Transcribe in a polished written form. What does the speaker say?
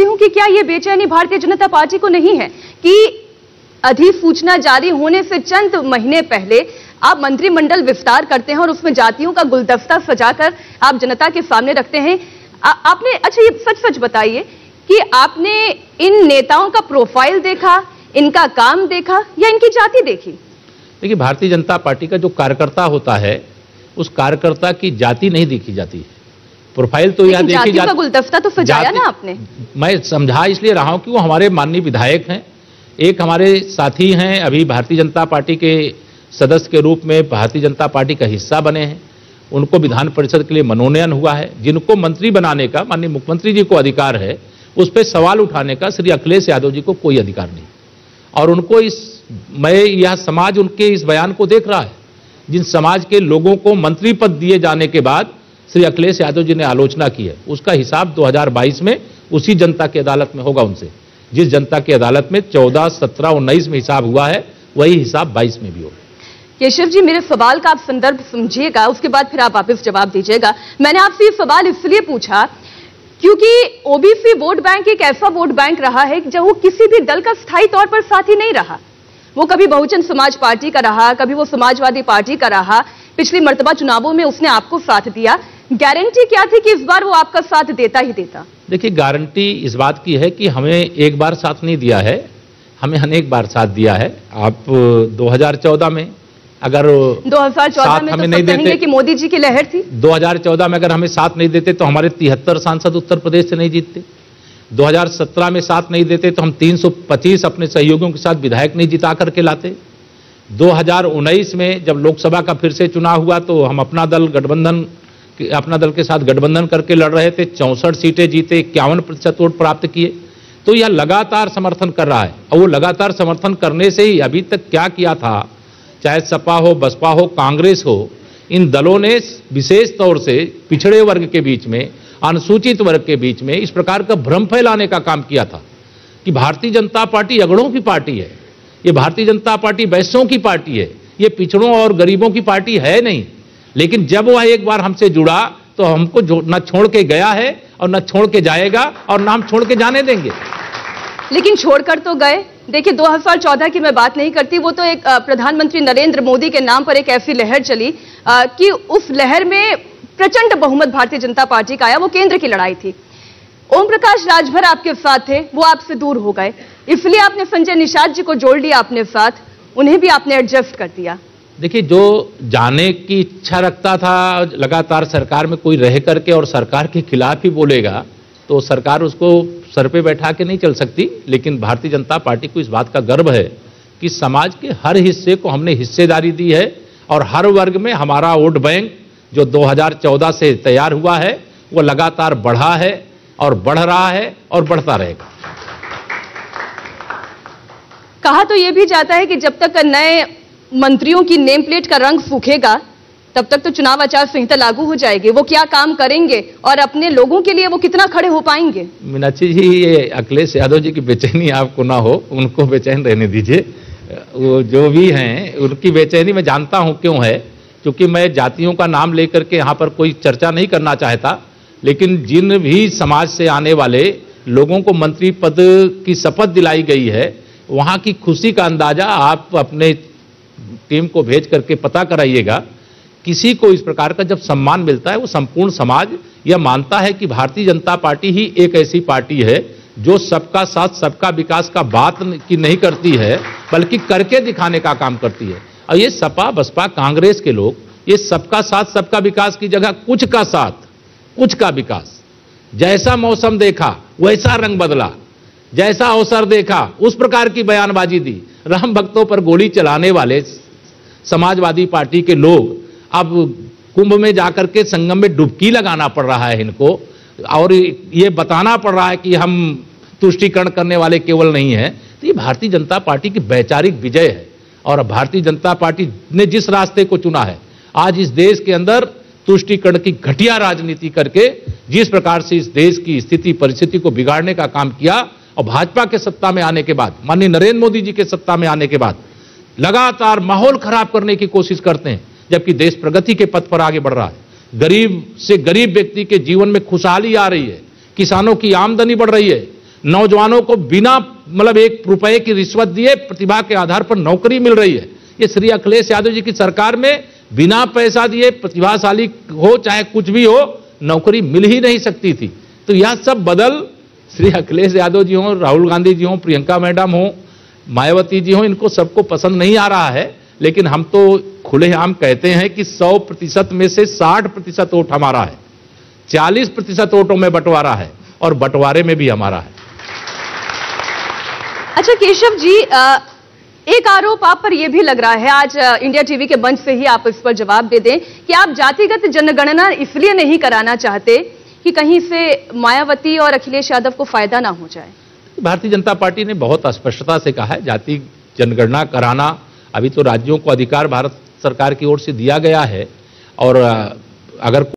पूछती हूं कि क्या ये बेचैनी भारतीय जनता पार्टी को नहीं है कि अधिसूचना जारी होने से चंद महीने पहले आप मंत्रिमंडल विस्तार करते हैं और उसमें जातियों का गुलदस्ता सजाकर आप जनता के सामने रखते हैं। आपने, अच्छा ये सच बताइए कि आपने इन नेताओं का प्रोफाइल देखा, इनका काम देखा या इनकी जाति देखी? देखिए, भारतीय जनता पार्टी का जो कार्यकर्ता होता है उस कार्यकर्ता की जाति नहीं देखी जाती है, प्रोफाइल तो यह देखी जाती है। गुलदस्ता तो सजाया ना आपने। मैं समझा इसलिए रहा हूं कि वो हमारे माननीय विधायक हैं, एक हमारे साथी हैं, अभी भारतीय जनता पार्टी के सदस्य के रूप में भारतीय जनता पार्टी का हिस्सा बने हैं, उनको विधान परिषद के लिए मनोनयन हुआ है। जिनको मंत्री बनाने का माननीय मुख्यमंत्री जी को अधिकार है, उस पर सवाल उठाने का श्री अखिलेश यादव जी को कोई अधिकार नहीं। और उनको यह समाज उनके इस बयान को देख रहा है, जिन समाज के लोगों को मंत्री पद दिए जाने के बाद श्री अखिलेश यादव जी ने आलोचना की है, उसका हिसाब 2022 में उसी जनता की अदालत में होगा उनसे। जिस जनता की अदालत में 14, 17, 19 में हिसाब हुआ है, वही हिसाब 22 में भी होगा। केशव जी, मेरे सवाल का आप संदर्भ समझिएगा, उसके बाद फिर आप वापस जवाब दीजिएगा। मैंने आपसे ये सवाल इसलिए पूछा क्योंकि ओबीसी वोट बैंक एक ऐसा वोट बैंक रहा है जो वो किसी भी दल का स्थायी तौर पर साथी नहीं रहा। वो कभी बहुजन समाज पार्टी का रहा, कभी वो समाजवादी पार्टी का रहा। पिछली मर्तबा चुनावों में उसने आपको साथ दिया। गारंटी क्या थी कि इस बार वो आपका साथ देता ही देता? देखिए, गारंटी इस बात की है कि हमें एक बार साथ नहीं दिया है, हमें अनेक बार साथ दिया है। आप 2014 में अगर 2014 में तो नहीं देते कि मोदी जी की लहर थी। 2014 में अगर हमें साथ नहीं देते तो हमारे 73 सांसद उत्तर प्रदेश से नहीं जीतते। 2017 में साथ नहीं देते तो हम 325 अपने सहयोगियों के साथ विधायक नहीं जिता करके लाते। 2019 में जब लोकसभा का फिर से चुनाव हुआ तो हम अपना दल के साथ गठबंधन करके लड़ रहे थे, 64 सीटें जीते, 51% वोट प्राप्त किए। तो यह लगातार समर्थन कर रहा है और वो लगातार समर्थन करने से ही अभी तक क्या किया था, चाहे सपा हो, बसपा हो, कांग्रेस हो, इन दलों ने विशेष तौर से पिछड़े वर्ग के बीच में, अनुसूचित वर्ग के बीच में इस प्रकार का भ्रम फैलाने का काम किया था कि भारतीय जनता पार्टी अगड़ों की पार्टी है, ये भारतीय जनता पार्टी वैश्यों की पार्टी है, ये पिछड़ों और गरीबों की पार्टी है नहीं। लेकिन जब वह एक बार हमसे जुड़ा तो हमको न छोड़ के गया है और न छोड़ के जाएगा और न हम छोड़ के जाने देंगे। लेकिन छोड़कर तो गए। देखिए, 2014 की मैं बात नहीं करती, वो तो एक प्रधानमंत्री नरेंद्र मोदी के नाम पर एक ऐसी लहर चली कि उस लहर में प्रचंड बहुमत भारतीय जनता पार्टी का आया। वो केंद्र की लड़ाई थी। ओम प्रकाश राजभर आपके साथ थे, वो आपसे दूर हो गए, इसलिए आपने संजय निषाद जी को जोड़ लिया अपने साथ, उन्हें भी आपने एडजस्ट कर दिया। देखिए, जो जाने की इच्छा रखता था लगातार सरकार में कोई रह करके और सरकार के खिलाफ ही बोलेगा तो सरकार उसको सर पे बैठा के नहीं चल सकती। लेकिन भारतीय जनता पार्टी को इस बात का गर्व है कि समाज के हर हिस्से को हमने हिस्सेदारी दी है और हर वर्ग में हमारा वोट बैंक जो 2014 से तैयार हुआ है वो लगातार बढ़ा है और बढ़ रहा है और बढ़ता रहेगा। कहा तो यह भी जाता है कि जब तक नए मंत्रियों की नेम प्लेट का रंग सूखेगा तब तक तो चुनाव आचार संहिता लागू हो जाएगी। वो क्या काम करेंगे और अपने लोगों के लिए वो कितना खड़े हो पाएंगे? मीनाक्षी जी, ये अखिलेश यादव जी की बेचैनी आपको ना हो, उनको बेचैन रहने दीजिए। वो जो भी हैं उनकी बेचैनी मैं जानता हूं क्यों है, क्योंकि मैं जातियों का नाम लेकर के यहाँ पर कोई चर्चा नहीं करना चाहता। लेकिन जिन भी समाज से आने वाले लोगों को मंत्री पद की शपथ दिलाई गई है, वहाँ की खुशी का अंदाजा आप अपने टीम को भेज करके पता कराइएगा। किसी को इस प्रकार का जब सम्मान मिलता है, वो संपूर्ण समाज यह मानता है कि भारतीय जनता पार्टी ही एक ऐसी पार्टी है जो सबका साथ सबका विकास का बात की नहीं करती है, बल्कि करके दिखाने का काम करती है। और ये सपा, बसपा, कांग्रेस के लोग ये सबका साथ सबका विकास की जगह कुछ का साथ कुछ का विकास, जैसा मौसम देखा वैसा रंग बदला, जैसा अवसर देखा उस प्रकार की बयानबाजी दी। राम भक्तों पर गोली चलाने वाले समाजवादी पार्टी के लोग अब कुंभ में जाकर के संगम में डुबकी लगाना पड़ रहा है इनको, और ये बताना पड़ रहा है कि हम तुष्टीकरण करने वाले केवल नहीं हैं। तो ये भारतीय जनता पार्टी की वैचारिक विजय है। और भारतीय जनता पार्टी ने जिस रास्ते को चुना है, आज इस देश के अंदर तुष्टीकरण की घटिया राजनीति करके जिस प्रकार से इस देश की स्थिति परिस्थिति को बिगाड़ने का काम किया, और भाजपा के सत्ता में आने के बाद, माननीय नरेंद्र मोदी जी के सत्ता में आने के बाद लगातार माहौल खराब करने की कोशिश करते हैं, जबकि देश प्रगति के पथ पर आगे बढ़ रहा है। गरीब से गरीब व्यक्ति के जीवन में खुशहाली आ रही है, किसानों की आमदनी बढ़ रही है, नौजवानों को बिना मतलब 1 रुपए की रिश्वत दिए प्रतिभा के आधार पर नौकरी मिल रही है। ये श्री अखिलेश यादव जी की सरकार में बिना पैसा दिए प्रतिभाशाली हो चाहे कुछ भी हो नौकरी मिल ही नहीं सकती थी। तो यह सब बदल श्री अखिलेश यादव जी हों, राहुल गांधी जी हों, प्रियंका मैडम हों, मायावती जी हों, इनको सबको पसंद नहीं आ रहा है। लेकिन हम तो खुलेआम कहते हैं कि 100% में से 60% वोट हमारा है, 40% वोटों में बंटवारा है और बंटवारे में भी हमारा है। अच्छा केशव जी, एक आरोप आप पर यह भी लग रहा है, आज इंडिया टीवी के मंच से ही आप इस पर जवाब दे दें कि आप जातिगत जनगणना इसलिए नहीं कराना चाहते कि कहीं से मायावती और अखिलेश यादव को फायदा ना हो जाए। भारतीय जनता पार्टी ने बहुत स्पष्टता से कहा है जाति जनगणना कराना अभी तो राज्यों को अधिकार भारत सरकार की ओर से दिया गया है और अगर